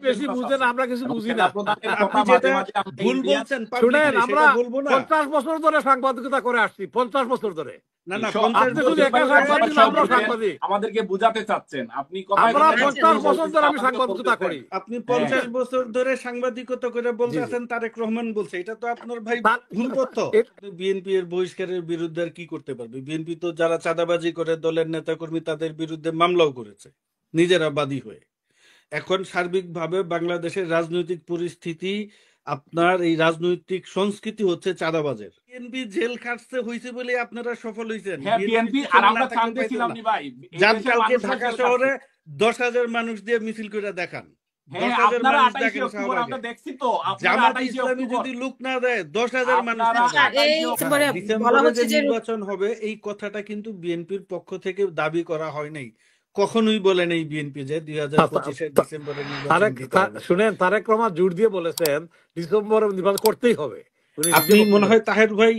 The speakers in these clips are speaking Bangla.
বেশি বুঝেন, আমরা কিছু বুঝি না। আপনি যেটা ভুল বলছেন শুনেন, আমরা 50 বছর ধরে সাংবাদিকতা করে আসছি, 50 বছর ধরে। না না, আমাদেরকে বুঝাতে চাচ্ছেন আপনি? আমরা 50 বছর ধরে আমি সাংবাদিকতা করি। আপনি 50 বছর ধরে সাংবাদিকতা করে বলতেছেন তারেক রহমান বলছে, এটা তো আপনার ভাই ভুল তথ্য। বিএনপি এর বহিষ্কারের বিরুদ্ধে আর কি করতে পারবে? বিএনপি তো যারা চাঁদাবাজি করে দলের নেতাকর্মী তাদের বিরুদ্ধে মামলাও করেছে নিজেরা বাদী হয়ে। এখন সার্বিকভাবে বাংলাদেশের রাজনৈতিক পরিস্থিতি, আপনার এই রাজনৈতিক সংস্কৃতি হচ্ছে চাঁদাবাজের। বিএনপি জেল খাটতে হয়েছে বলে আপনারা সফল হয়েছেন। যার কালকে ঢাকা শহরে 10,000 মানুষ দিয়ে মিছিল করে দেখান, 10,000 মানুষ দেখেন। জামাত ইসলামী যদি লোক না দেয় 10,000 মানুষ ডিসেম্বরে যে নির্বাচন হবে, এই কথাটা কিন্তু বিএনপির পক্ষ থেকে দাবি করা হয় নাই, কখনোই বলেন এই বিএনপি যে 2025 ডিসেম্বরের নির্বাচন। শুনেন, তারেক রহমান জোর দিয়ে বলেছেন ডিসেম্বরে নির্বাচন করতেই হবে। আপনি মনে হয় তাহের ভাই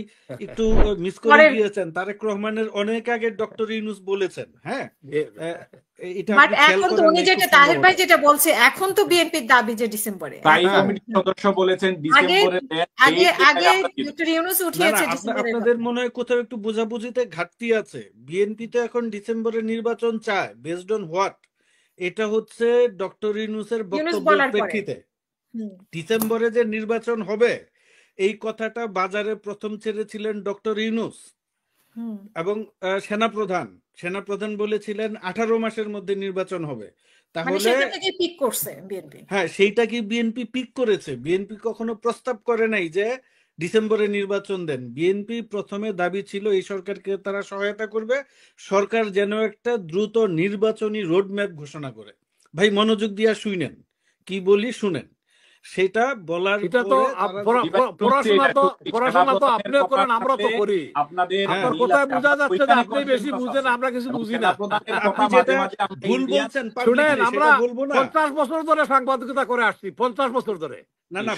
একটু মিস করে গিয়েছেন, তারেক রহমানের অনেক আগে ডক্টর ইউনূস বলেছেন। হ্যাঁ, এখন তো উনি যেটা তাহের ভাই যেটা বলছে, এখন তো বিএনপির দাবি যে ডিসেম্বরে, সদস্য বলেছেন ডিসেম্বরে, আগে ডক্টর ইউনূস উঠিয়েছে ডিসেম্বরে। আপনাদের মনে হয় কোথাও একটু বোঝাবুঝিতে ঘাটতি আছে। বিএনপি তো এখন ডিসেম্বরে নির্বাচন চায়, বেসড অন হোয়াট? এটা হচ্ছে ডক্টর ইউনূসের বক্তব্যের প্রেক্ষিতে ডিসেম্বরে যে নির্বাচন হবে এই কথাটা বাজারে প্রথম ছেড়েছিলেন ডক্টর ইউনূস এবং সেনাপ্রধান বলেছিলেন 18 মাসের মধ্যে নির্বাচন হবে। তাহলে হ্যাঁ, সেইটা কি বিএনপি পিক করেছে? বিএনপি কখনো প্রস্তাব করে নাই যে ডিসেম্বরে নির্বাচন দেন। বিএনপি প্রথমে দাবি ছিল এই সরকারকে তারা সহায়তা করবে, সরকার যেন একটা দ্রুত নির্বাচনী রোডম্যাপ ঘোষণা করে। ভাই মনোযোগ দিয়া শুনেন, কি বলি শুনেন। সেটা বলার পড়াশোনা তো আপনিও করেন, আমরা তো করি। আপনাদের কোথায় বোঝা যাচ্ছে যে আপনি বেশি বুঝেন, আমরা কিছু বুঝি না। আপনি যেটা ভুল বলছেন শুনেন, আমরা 50 বছর ধরে সাংবাদিকতা করে আসছি, 50 বছর ধরে। না না,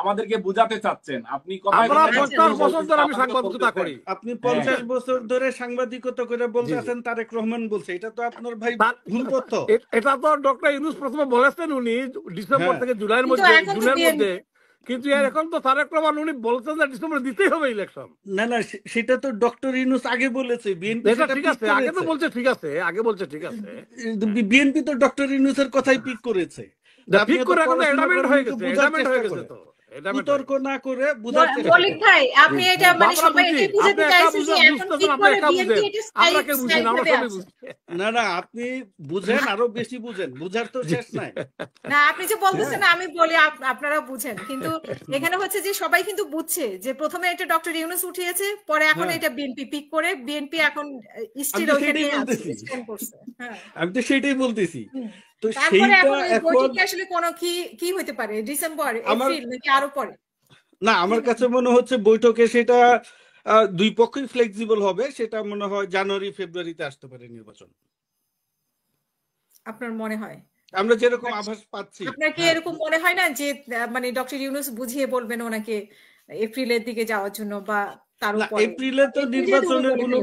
আমাদেরকে বুঝাতে চাচ্ছেন আপনি? আমরা 50 বছর ধরে আমি সাংবাদিকতা করি। আপনি 50 বছর ধরে সাংবাদিকতা করে বলতেছেন তারেক রহমান বলছে, এটা তো আপনার ভাই ভুল তথ্য। এটা তো ডক্টর ইউনূস প্রথমে বলেছেন উনি ডিসেম্বর থেকে জুনের মধ্যে, কিন্তু এখন তো তারেক রহমান উনি বলছেন যে ডিসেম্বর দিতেই হবে ইলেকশন। না না, সেটা তো ডক্টর ইউনূস আগে বলেছে। বিএনপি ঠিক আছে, আগে তো বলছে, ঠিক আছে, আগে বলছে, ঠিক আছে। বিএনপি তো ডক্টর ইউনূসের কথাই পিক করেছে। বিতর্ক না করে বুঝার চেষ্টা মল্লিক ভাই, আপনি এটা মানে সবাই এটাই বুঝাতে চাইছেন যে এখন ঠিক করে বিএনপি এটা না না, আপনি বুঝেন, আরো বেশি বুঝেন, বুঝার তো শেষ নাই। না, আপনি যে বলতেছেন আমি বলি আপনারা বুঝেন, কিন্তু এখানে হচ্ছে যে সবাই কিন্তু বুঝছে যে প্রথমে এটা ডক্টর ইউনূস উঠিয়েছে, পরে এখন এটা বিএনপি পিক করে, বিএনপি এখন স্টিল ওইখানে স্ট্যান্ড করছে। হ্যাঁ, আমি তো সেটাই বলতেছি। তো সেইটা এখন আসলে কোন কি হতে পারে, ডিসেম্বর, এপ্রিল নাকি আরো পরে? না, আমার কাছে মনে হচ্ছে বৈঠকে সেটা দুই পক্ষই ফ্লেক্সিবল হবে, সেটা মনে হয় জানুয়ারি ফেব্রুয়ারিতে আসতে পারে নির্বাচন। আপনার মনে হয়? আমরা যেরকম আভাস পাচ্ছি। আপনার কি এরকম মনে হয় না যে মানে ডক্টর ইউনূস বুঝিয়ে বলবেন ওনাকে এপ্রিলের দিকে যাওয়ার জন্য, বা তার উপরে? এপ্রিলে তো নির্বাচনের কোনো,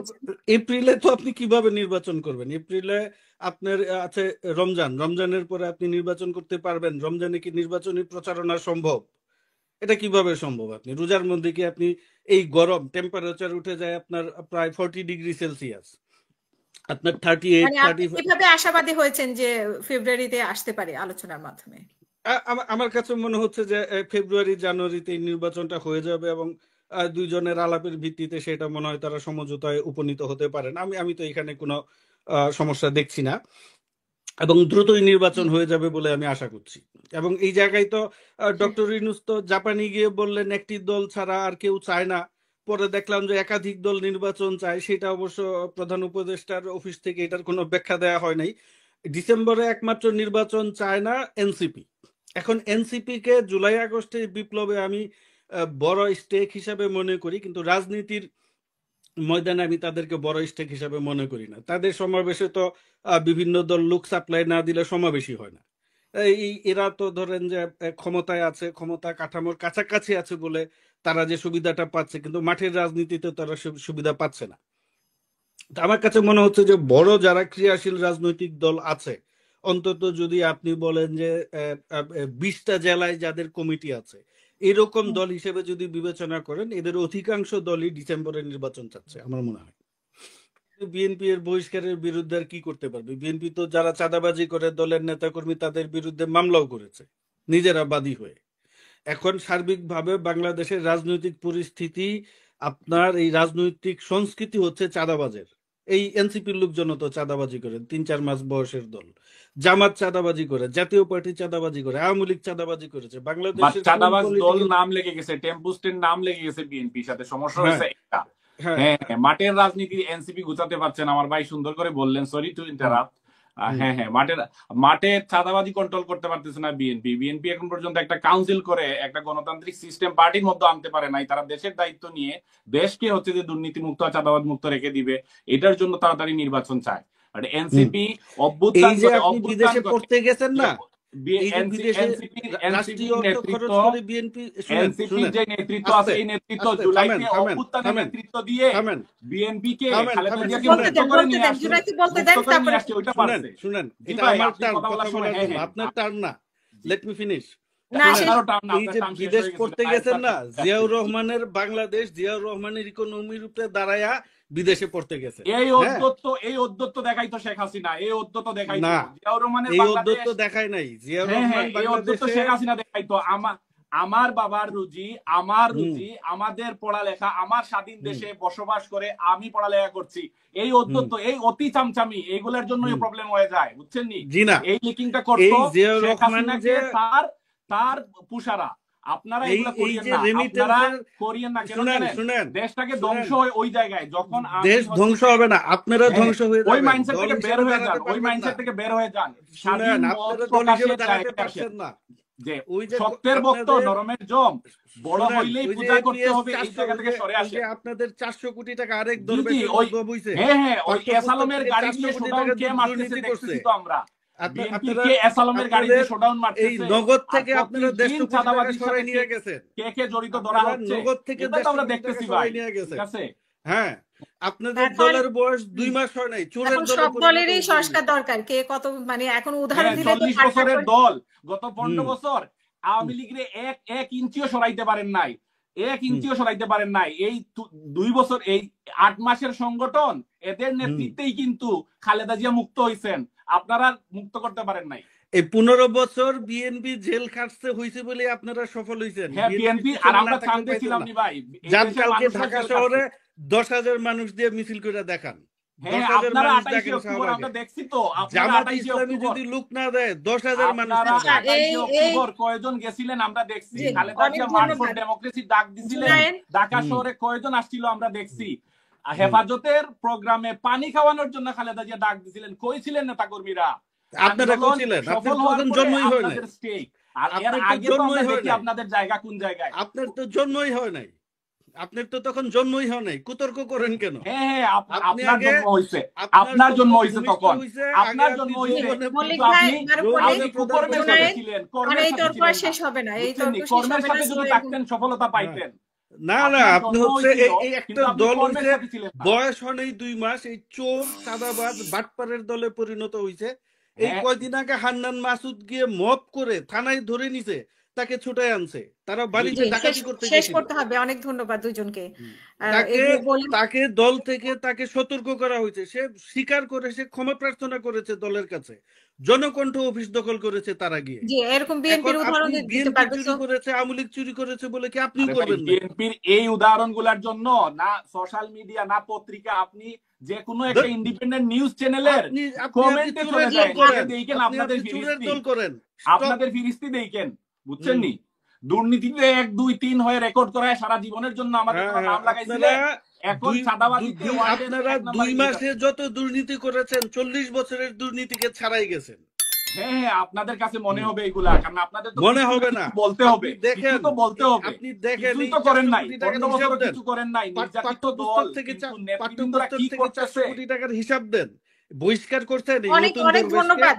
এপ্রিলে তো আপনি কিভাবে নির্বাচন করবেন? এপ্রিলে আপনার আছে রমজানের পরে আপনি নির্বাচন করতে পারবেন? রমজানে কি নির্বাচনী প্রচারণা সম্ভব? এটা কিভাবে সম্ভব? আপনি রোজার মধ্যে কি আপনি এই গরম টেম্পারেচার উঠে যায় আপনার প্রায় 40 ডিগ্রি সেলসিয়াস, আপনার 38 কিভাবে আশাবাদী হয়েছেন যে ফেব্রুয়ারিতে আসতে পারে আলোচনার মাধ্যমে? আমার কাছে মনে হচ্ছে যে ফেব্রুয়ারি জানুয়ারিতে নির্বাচনটা হয়ে যাবে এবং দুইজনের আলাপের ভিত্তিতে সেটা মনে হয় তারা সমঝোতায় উপনীত হতে পারেন। আমি তো এখানে কোনো সমস্যা দেখছি না এবং দ্রুতই নির্বাচন হয়ে যাবে বলে আমি আশা করছি। এবং এই জায়গায় তো ডক্টর ইউনূস তো জাপানে গিয়ে বললেন একটি দল ছাড়া আর কেউ চায় না, পরে দেখলাম যে একাধিক দল নির্বাচন চায়। সেটা অবশ্য প্রধান উপদেষ্টার অফিস থেকে এটার কোনো ব্যাখ্যা দেওয়া হয় নাই। ডিসেম্বরে একমাত্র নির্বাচন চায় না এনসিপি। এখন এনসিপি কে জুলাই আগস্টের বিপ্লবে আমি বড় স্টেক হিসাবে মনে করি, কিন্তু রাজনীতির ময়দানে আমি তাদেরকে বড় স্টেক হিসাবে মনে করি না। তাদের সমাবেশে তো বিভিন্ন দল লোক সাপ্লাই না দিলে সমাবেশই হয় না। এরা তো ধরেন যে ক্ষমতায় আছে, ক্ষমতা কাঠামোর কাছাকাছি আছে বলে তারা যে সুবিধাটা পাচ্ছে, কিন্তু মাঠের রাজনীতিতে তারা সুবিধা পাচ্ছে না। আমার কাছে মনে হচ্ছে যে বড় যারা ক্রিয়াশীল রাজনৈতিক দল আছে অন্তত যদি আপনি বলেন যে 20টা জেলায় যাদের কমিটি আছে এরকম দল হিসেবে যদি বিবেচনা করেন, এদের অধিকাংশ দলই ডিসেম্বরে নির্বাচন চাচ্ছে আমার মনে হয়। বিএনপি এর বহিষ্কারের বিরুদ্ধে আর কি করতে পারবে? বিএনপি তো যারা চাঁদাবাজি করে দলের নেতাকর্মী তাদের বিরুদ্ধে মামলাও করেছে নিজেরা বাদী হয়ে। এখন সার্বিকভাবে বাংলাদেশের রাজনৈতিক পরিস্থিতি, আপনার এই রাজনৈতিক সংস্কৃতি হচ্ছে চাঁদাবাজের। এই এনসিপির লোকজন তো চাঁদাবাজি করে, 3-4 মাস বয়সের দল। জামাত চাঁদাবাজি করে, জাতীয় পার্টি চাঁদাবাজি করে, আওয়ামী লীগ চাঁদাবাজি করেছে। বাংলাদেশের চাঁদাবাজ দল নাম লেগে গেছে, টেম্পুস্টের নাম লেগে গেছে বিএনপির সাথে। সমস্যা হয়েছে একটা, হ্যাঁ মাঠের রাজনীতি এনসিপি গুছাতে পারছেন। আমার ভাই সুন্দর করে বললেন, সরি টু ইন্টারাপ্ট। হ্যাঁ হ্যাঁ, মাঠে চাঁদাবাজি কন্ট্রোল করতে পারতেছে না বিএনপি এখন পর্যন্ত একটা কাউন্সিল করে একটা গণতান্ত্রিক সিস্টেম পার্টির মধ্যে আনতে পারে নাই। তারা দেশের দায়িত্ব নিয়ে দেশকে হচ্ছে যে দুর্নীতি মুক্ত চাঁদাবাজ মুক্ত রেখে দিবে, এটার জন্য তাড়াতাড়ি নির্বাচন চায়। এনসিপি অভ্যুত্থান বিদেশে পড়তে গেছেন না, আপনার টার্ম না, লেট মি ফিনিশ। বিদেশ পড়তে গেছেন না, জিয়াউর রহমানের বাংলাদেশ, জিয়াউর রহমানের ইকোনমির উপরে দাঁড়ায়া বিদেশে পড়তে গেছে। এই অদ্যত্ত দেখাইতো শেখ হাসিনা, এই অদ্যত্ত দেখাইতো না, জিয়াউর রহমানের এই অদ্যত্ত দেখায় নাই। জিয়াউর রহমান বাংলাদেশে শেখ হাসিনা দেখাইতো আমার বাবার রুজি, আমার রুজি, আমাদের পড়ালেখা, আমার স্বাধীন দেশে বসবাস করে আমি পড়ালেখা করছি। এই অদ্যত্ত, এই অতি চামচামি, এইগুলোর জন্য প্রবলেম হয়ে যায়, বুঝছেন নি? এই লিকিংটা করতো শেখ হাসিনাকে তার পুষারা। আপনারা এগুলো করিয়েন না, কেন জানেন? দেশটাকে ধ্বংস হয় ওই জায়গায়, যখন দেশ ধ্বংস হবে না, আপনারা ধ্বংস হয়ে যাবেন। ওই মাইন্ডসেট থেকে বের হয়ে যান, ওই মাইন্ডসেট থেকে বের হয়ে যান। আপনারা দল হিসেবে দাঁড়াতে পারছেন না। যে সত্যের ভক্ত নরমের জম বড় হইলেই পূজা করতে হবে, এই জায়গা থেকে সরে আসে। আপনাদের 400 কোটি টাকা আরেক দরবে বইছে। হ্যাঁ হ্যাঁ, ওই এসালমের গাড়ি দিয়ে শোডাউন কে মারতেছে দেখতেছি তো আমরা। বিএনপি এসালমের গাড়ি দিয়ে শোডাউন মারতেছে। এই নগদ থেকে আপনারা 150 টাকা সরাই নিয়ে গেছেন। কে জড়িত ধরা হচ্ছে, নগদ থেকে এটা তো আমরা দেখতেছি ভাই, ঠিক আছে? হ্যাঁ, আপনাদের দলের বয়স 2 মাস হয় নাই, চোরের দল। সব দলেরই সংস্কার দরকার। কে কত মানে এখন উদাহরণ দিলে 40 বছরের দল গত 15 বছর আওয়ামী লীগের এক ইঞ্চিও সরাইতে পারেন নাই, 1 ইঞ্চিও সরাইতে পারেন নাই। এই 2 বছর, এই 8 মাসের সংগঠন, এদের নেতৃত্বেই কিন্তু খালেদা জিয়া মুক্ত হইছেন, আপনারা মুক্ত করতে পারেন নাই। এই 15 বছর বিএনপি জেল খাটতে হইছে বলে আপনারা সফল হইছেন। হ্যাঁ, বিএনপি আর আমরা শান্তি ছিলাম নি ভাই। কালকে ঢাকা শহরে 10,000 মানুষ দিয়ে মিছিল করে দেখান। হ্যাঁ, আপনারা 28 অক্টোবর আমরা দেখছি তো, জামাত ইসলামী যদি লোক না দেয় 10,000 মানুষ। 28 অক্টোবর কয়জন গেছিলেন আমরা দেখছি। Khaleda Zia March for democracy ডাক দিছিলেন, ঢাকা শহরে কয়জন আসছিল আমরা দেখছি। হেফাজতের প্রোগ্রামে পানি খাওয়ানোর জন্য খালেদা জিয়া ডাক দিছিলেন, কই ছিলেন নেতাকর্মীরা? আপনারা কই ছিলেন? সফল হওয়ার জন্যই হয় না স্টেক। আর এর আগে তো আমরা দেখি আপনাদের জায়গা কোন জায়গায়। আপনার তো জন্মই হয় নাই, আপনার তো তখন জন্মই হয় নাই, কুতর্ক করেন কেন? হ্যাঁ, আপনার জন্ম হইছে, আপনার জন্ম হইছে, তখন আপনার জন্ম হইছে, আপনি কর্মের সাথে ছিলেন, কর্মের সাথে শেষ হবে না, এই কর্মের সাথে যদি থাকতেন সফলতা পাইতেন। না, আপনি হচ্ছে এই একটা দল হইছে, বয়স হয় নাই 2 মাস, এই চোর চাঁদাবাজ বাটপারের দলে পরিণত হইছে। এই কয়দিন আগে হান্নান মাসুদ গিয়ে মব করে থানায় ধরে নিছে, তাকে ছুটায় আনছে, তারা বাড়িতে ডাকাতি করতে গেছিল। শেষ করতে হবে। অনেক ধন্যবাদ দুজনকে। তাকে দল থেকে তাকে সতর্ক করা হয়েছে, সে স্বীকার করে, সে ক্ষমা প্রার্থনা করেছে দলের কাছে, জনকণ্ঠ অফিস দখল করেছে তারা গিয়ে। জি, এরকম বিএনপির উদাহরণ দিতে পারবেন। চুরি করেছে, আওয়ামী লীগ চুরি করেছে বলে কি আপনিও করবেন না? বিএনপির এই উদাহরণগুলোর জন্য না সোশ্যাল মিডিয়া না পত্রিকা, আপনি যে কোনো একটা ইন্ডিপেন্ডেন্ট নিউজ চ্যানেলের কমেন্টে চলে যান, দেখেন আপনাদের ফিরিস্তি দেখেন, বুঝছেন নি? দুর্নীতিতে 1, 2, 3 হয়ে রেকর্ড করায় সারা জীবনের জন্য আমাদের নাম লাগাইছিলেন। এখন চাঁদাবাজিতে আপনারা 2 মাসে যত দুর্নীতি করেছেন 40 বছরের দুর্নীতিকে ছাড়াই গেছেন। হ্যাঁ, আপনাদের কাছে মনে হবে এগুলা, কারণ আপনাদের তো মনে হবে না, বলতে হবে, দেখেন তো বলতে হবে। আপনি দেখেন, কিছু তো করেন নাই, কিছু করেন নাই, নির্যাতিত দল থেকে নেতৃবৃন্দরা কি করতেছে, 400 কোটি টাকার হিসাব দেন, বহিষ্কার করছেন। অনেক ধন্যবাদ।